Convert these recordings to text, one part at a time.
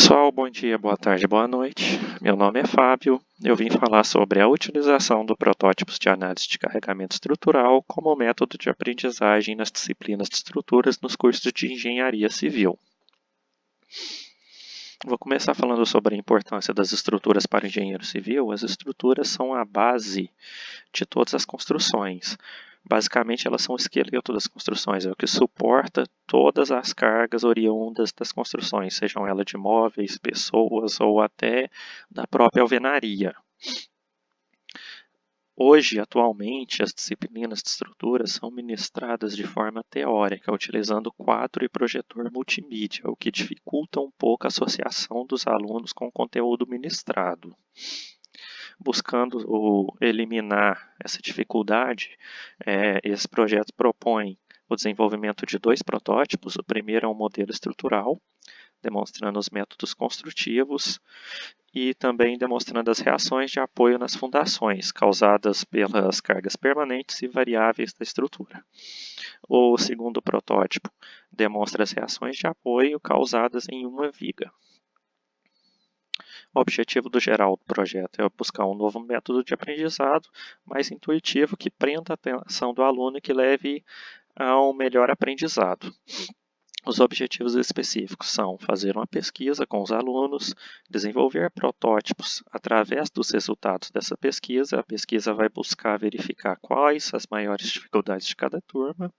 Pessoal, bom dia, boa tarde, boa noite. Meu nome é Fábio. Eu vim falar sobre a utilização do protótipos de análise de carregamento estrutural como método de aprendizagem nas disciplinas de estruturas nos cursos de engenharia civil. Vou começar falando sobre a importância das estruturas para o engenheiro civil. As estruturas são a base de todas as construções. Basicamente, elas são o esqueleto das construções, é o que suporta todas as cargas oriundas das construções, sejam elas de móveis, pessoas ou até da própria alvenaria. Hoje, atualmente, as disciplinas de estruturas são ministradas de forma teórica, utilizando quadro e projetor multimídia, o que dificulta um pouco a associação dos alunos com o conteúdo ministrado. Buscando eliminar essa dificuldade, esse projeto propõe o desenvolvimento de dois protótipos. O primeiro é um modelo estrutural, demonstrando os métodos construtivos e também demonstrando as reações de apoio nas fundações, causadas pelas cargas permanentes e variáveis da estrutura. O segundo protótipo demonstra as reações de apoio causadas em uma viga. O objetivo geral do projeto é buscar um novo método de aprendizado mais intuitivo que prenda a atenção do aluno e que leve a um melhor aprendizado. Os objetivos específicos são fazer uma pesquisa com os alunos, desenvolver protótipos através dos resultados dessa pesquisa. A pesquisa vai buscar verificar quais as maiores dificuldades de cada turma,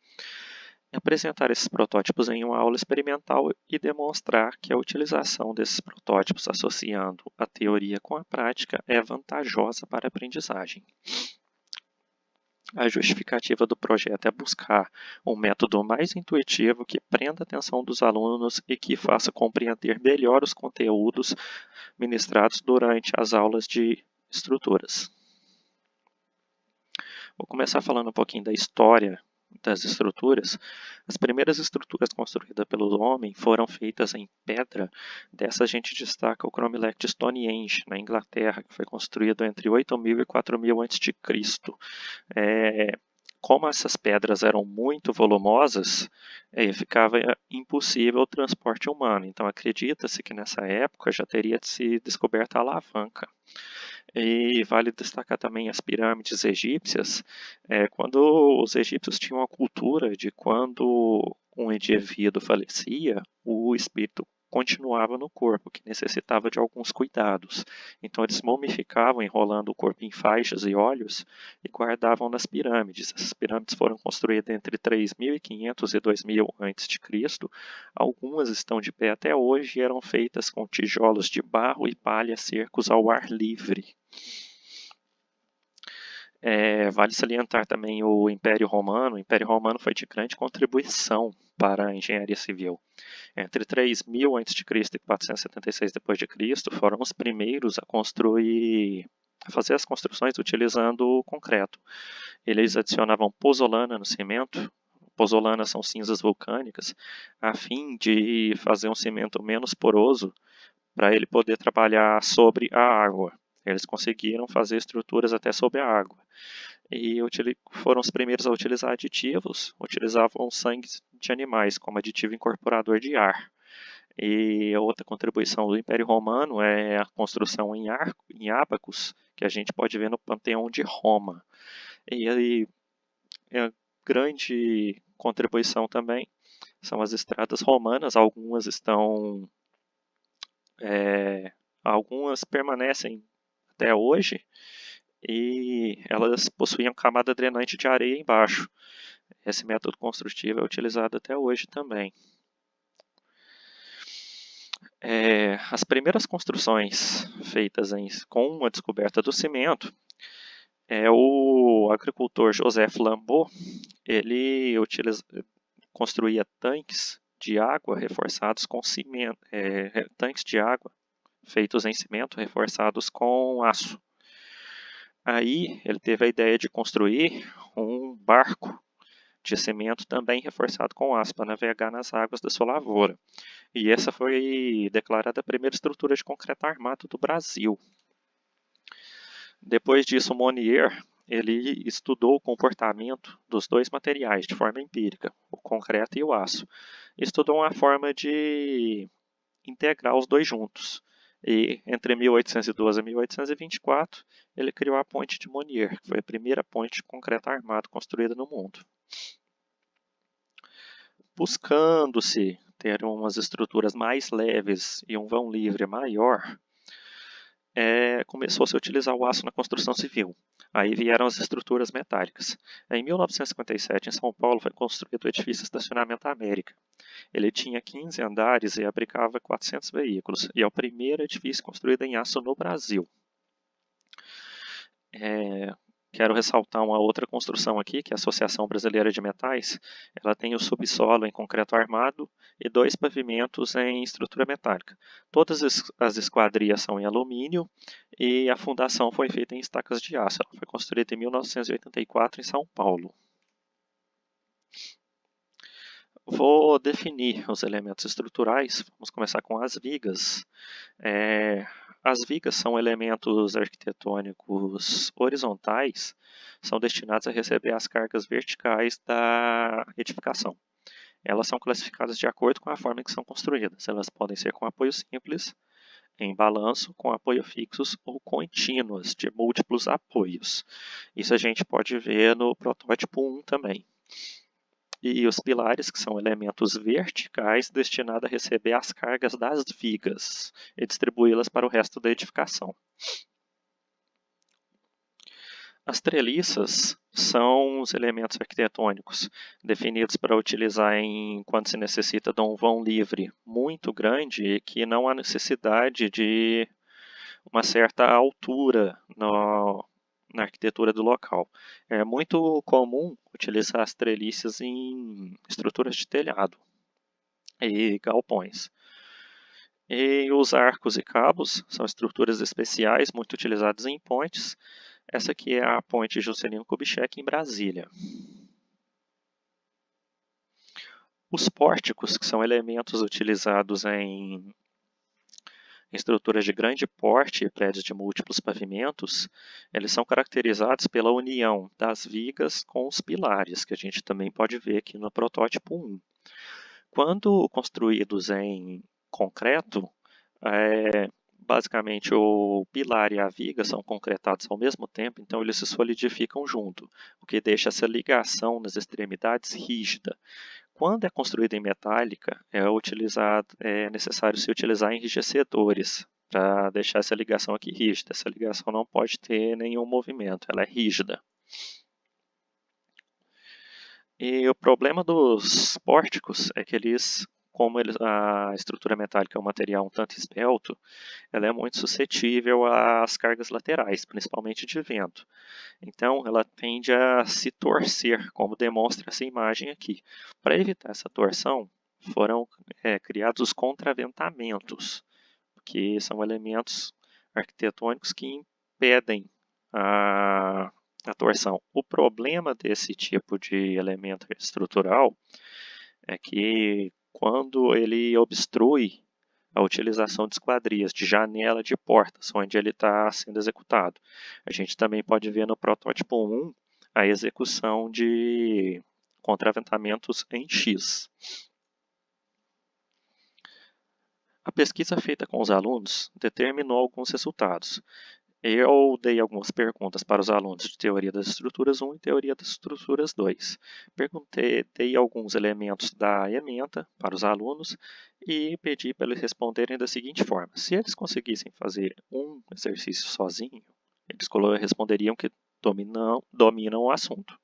apresentar esses protótipos em uma aula experimental e demonstrar que a utilização desses protótipos associando a teoria com a prática é vantajosa para a aprendizagem. A justificativa do projeto é buscar um método mais intuitivo que prenda a atenção dos alunos e que faça compreender melhor os conteúdos ministrados durante as aulas de estruturas. Vou começar falando um pouquinho da história das estruturas. As primeiras estruturas construídas pelo homem foram feitas em pedra. Dessa a gente destaca o Cromlech de Stonehenge, na Inglaterra, que foi construído entre 8.000 e 4.000 a.C. Como essas pedras eram muito volumosas, ficava impossível o transporte humano. Então acredita-se que nessa época já teria se descoberto a alavanca. E vale destacar também as pirâmides egípcias, quando os egípcios tinham a cultura de quando um indivíduo falecia, o espírito continuava no corpo, que necessitava de alguns cuidados. Então eles mumificavam, enrolando o corpo em faixas e óleos e guardavam nas pirâmides. Essas pirâmides foram construídas entre 3.500 e 2.000 a.C. Algumas estão de pé até hoje e eram feitas com tijolos de barro e palha secos ao ar livre. Vale salientar também o Império Romano. O Império Romano foi de grande contribuição para a engenharia civil. Entre 3.000 a.C. e 476 d.C. foram os primeiros a fazer as construções utilizando o concreto. Eles adicionavam pozzolana no cimento. Pozzolanas são cinzas vulcânicas, a fim de fazer um cimento menos poroso para ele poder trabalhar sobre a água. Eles conseguiram fazer estruturas até sobre a água. E foram os primeiros a utilizar aditivos, utilizavam sangue de animais como aditivo incorporador de ar. E outra contribuição do Império Romano é a construção em ábacos, que a gente pode ver no Panteão de Roma. E a grande contribuição também são as estradas romanas. Algumas permanecem até hoje e elas possuíam camada drenante de areia embaixo. Esse método construtivo é utilizado até hoje também. As primeiras construções feitas com a descoberta do cimento, o agricultor Joseph Lambeau, ele construía tanques de água reforçados com cimento, tanques de água feitos em cimento reforçados com aço. Aí ele teve a ideia de construir um barco de cimento também reforçado com aço para navegar nas águas da sua lavoura. E essa foi declarada a primeira estrutura de concreto armado do Brasil. Depois disso, Monnier ele estudou o comportamento dos dois materiais de forma empírica, o concreto e o aço. Estudou uma forma de integrar os dois juntos. E entre 1812 e 1824, ele criou a ponte de Monnier, que foi a primeira ponte de concreto armado construída no mundo. Buscando-se ter umas estruturas mais leves e um vão livre maior, começou-se a utilizar o aço na construção civil. Aí vieram as estruturas metálicas. Em 1957, em São Paulo, foi construído o edifício Estacionamento América. Ele tinha 15 andares e abrigava 400 veículos, e é o primeiro edifício construído em aço no Brasil. Quero ressaltar uma outra construção aqui, que é a Associação Brasileira de Metais. Ela tem o subsolo em concreto armado e 2 pavimentos em estrutura metálica. Todas as esquadrias são em alumínio e a fundação foi feita em estacas de aço. Ela foi construída em 1984 em São Paulo. Vou definir os elementos estruturais. Vamos começar com as vigas. As vigas são elementos arquitetônicos horizontais, são destinados a receber as cargas verticais da edificação. Elas são classificadas de acordo com a forma em que são construídas. Elas podem ser com apoio simples, em balanço, com apoio fixos ou contínuas, de múltiplos apoios. Isso a gente pode ver no protótipo 1 também. E os pilares, que são elementos verticais destinados a receber as cargas das vigas e distribuí-las para o resto da edificação. As treliças são os elementos arquitetônicos definidos para utilizar quando se necessita de um vão livre muito grande e que não há necessidade de uma certa altura na arquitetura do local. É muito comum utilizar as treliças em estruturas de telhado e galpões. E os arcos e cabos são estruturas especiais muito utilizadas em pontes. Essa aqui é a ponte Juscelino Kubitschek em Brasília. Os pórticos, que são elementos utilizados em estruturas de grande porte e prédios de múltiplos pavimentos, eles são caracterizados pela união das vigas com os pilares, que a gente também pode ver aqui no protótipo 1. Quando construídos em concreto, basicamente o pilar e a viga são concretados ao mesmo tempo, então eles se solidificam junto, o que deixa essa ligação nas extremidades rígida. Quando é construído em metálica, é necessário se utilizar enrijecedores para deixar essa ligação aqui rígida. Essa ligação não pode ter nenhum movimento, ela é rígida. E o problema dos pórticos é que a estrutura metálica é um material um tanto esbelto, ela é muito suscetível às cargas laterais, principalmente de vento. Então, ela tende a se torcer, como demonstra essa imagem aqui. Para evitar essa torção, foram criados os contraventamentos, que são elementos arquitetônicos que impedem a torção. O problema desse tipo de elemento estrutural é que quando ele obstrui a utilização de esquadrias, de janela, de portas, onde ele está sendo executado. A gente também pode ver no protótipo 1 a execução de contraventamentos em X. A pesquisa feita com os alunos determinou alguns resultados. Eu dei algumas perguntas para os alunos de Teoria das Estruturas 1 e Teoria das Estruturas 2. Dei alguns elementos da ementa para os alunos e pedi para eles responderem da seguinte forma. Se eles conseguissem fazer um exercício sozinho, eles responderiam que dominam o assunto.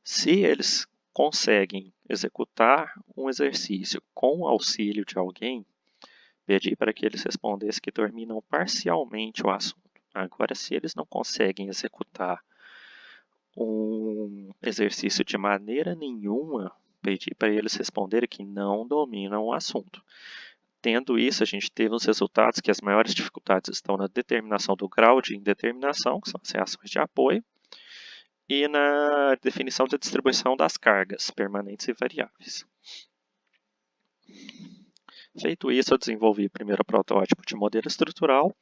Se eles conseguem executar um exercício com o auxílio de alguém, pedi para que eles respondessem que dominam parcialmente o assunto. Agora, se eles não conseguem executar um exercício de maneira nenhuma, pedi para eles responderem que não dominam o assunto. Tendo isso, a gente teve os resultados que as maiores dificuldades estão na determinação do grau de indeterminação, que são as reações de apoio, e na definição da distribuição das cargas permanentes e variáveis. Feito isso, eu desenvolvi o primeiro protótipo de modelo estrutural,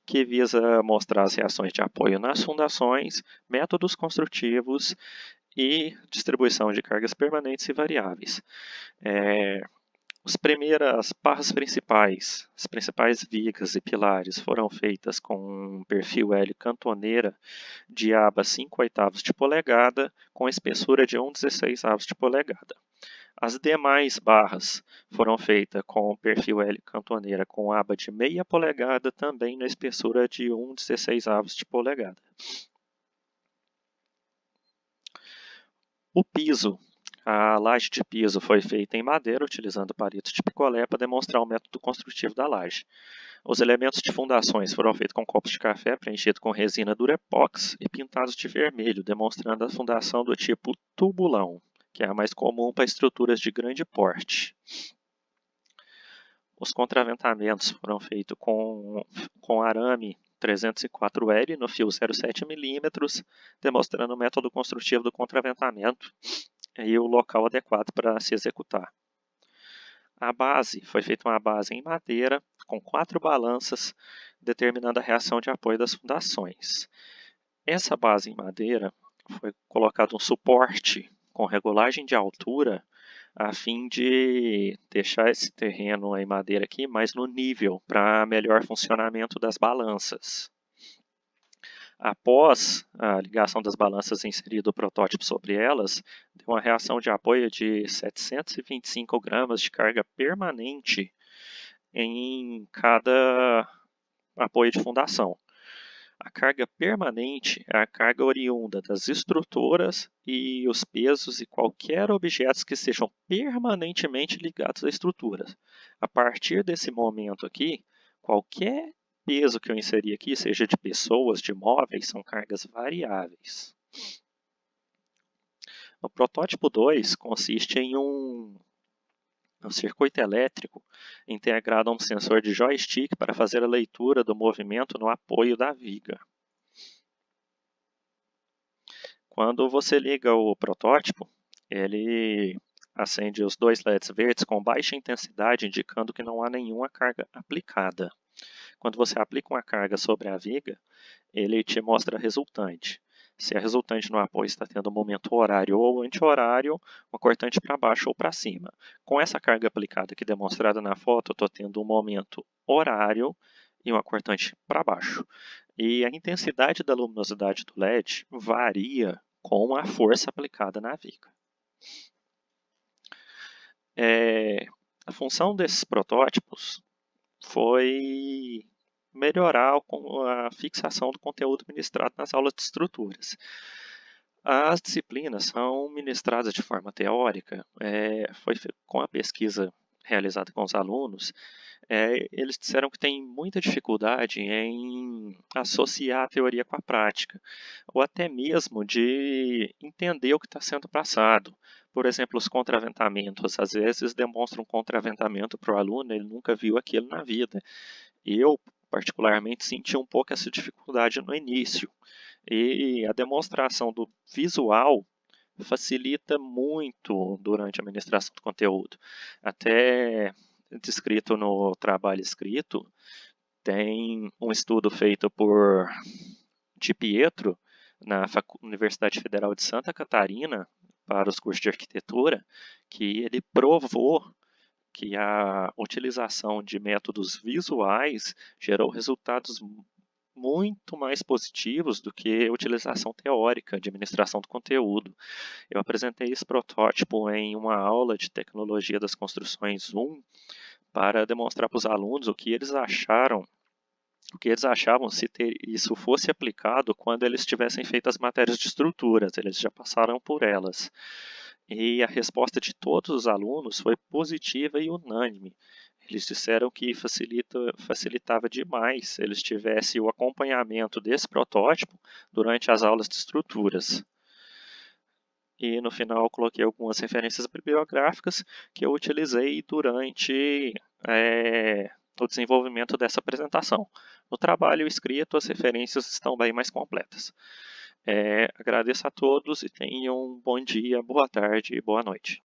que visa mostrar as reações de apoio nas fundações, métodos construtivos e distribuição de cargas permanentes e variáveis. As barras principais, as principais vigas e pilares foram feitas com um perfil L cantoneira de aba 5/8 de polegada com espessura de 1/16 de polegada. As demais barras foram feitas com perfil L cantoneira com aba de meia polegada, também na espessura de 1/16 de polegada. O piso. A laje de piso foi feita em madeira, utilizando palitos de picolé para demonstrar o método construtivo da laje. Os elementos de fundações foram feitos com copos de café preenchidos com resina Durepox e pintados de vermelho, demonstrando a fundação do tipo tubulão, que é a mais comum para estruturas de grande porte. Os contraventamentos foram feitos com arame 304L no fio 0,7 mm, demonstrando o método construtivo do contraventamento e o local adequado para se executar. A base foi feita uma base em madeira com 4 balanças, determinando a reação de apoio das fundações. Essa base em madeira foi colocado um suporte com regulagem de altura a fim de deixar esse terreno em madeira aqui mais no nível para melhor funcionamento das balanças. Após a ligação das balanças e inserido o protótipo sobre elas, deu uma reação de apoio de 725 gramas de carga permanente em cada apoio de fundação. A carga permanente é a carga oriunda das estruturas e os pesos e qualquer objetos que sejam permanentemente ligados à estrutura. A partir desse momento aqui, qualquer peso que eu inseri aqui, seja de pessoas, de móveis, são cargas variáveis. O protótipo 2 consiste em um circuito elétrico integrado a um sensor de joystick para fazer a leitura do movimento no apoio da viga. Quando você liga o protótipo, ele acende os 2 LEDs verdes com baixa intensidade, indicando que não há nenhuma carga aplicada. Quando você aplica uma carga sobre a viga, ele te mostra a resultante. Se a resultante no apoio está tendo um momento horário ou anti-horário, uma cortante para baixo ou para cima. Com essa carga aplicada aqui demonstrada na foto, eu estou tendo um momento horário e uma cortante para baixo. E a intensidade da luminosidade do LED varia com a força aplicada na viga. A função desses protótipos foi melhorar a fixação do conteúdo ministrado nas aulas de estruturas. As disciplinas são ministradas de forma teórica, com a pesquisa realizada com os alunos, eles disseram que tem muita dificuldade em associar a teoria com a prática, ou até mesmo de entender o que está sendo passado. Por exemplo, os contraventamentos, às vezes demonstram um contraventamento para o aluno, ele nunca viu aquilo na vida. Eu, particularmente, senti um pouco essa dificuldade no início. E a demonstração do visual facilita muito durante a ministração do conteúdo. Até descrito no trabalho escrito, tem um estudo feito por Di Pietro, na Universidade Federal de Santa Catarina, para os cursos de arquitetura, que ele provou que a utilização de métodos visuais gerou resultados muito mais positivos do que a utilização teórica de administração do conteúdo. Eu apresentei esse protótipo em uma aula de tecnologia das construções 1 para demonstrar para os alunos o que eles achavam se isso fosse aplicado quando eles tivessem feito as matérias de estruturas, eles já passaram por elas. E a resposta de todos os alunos foi positiva e unânime. Eles disseram que facilitava demais se eles tivessem o acompanhamento desse protótipo durante as aulas de estruturas. E no final eu coloquei algumas referências bibliográficas que eu utilizei durante o desenvolvimento dessa apresentação. No trabalho escrito, as referências estão bem mais completas. Agradeço a todos e tenham um bom dia, boa tarde e boa noite.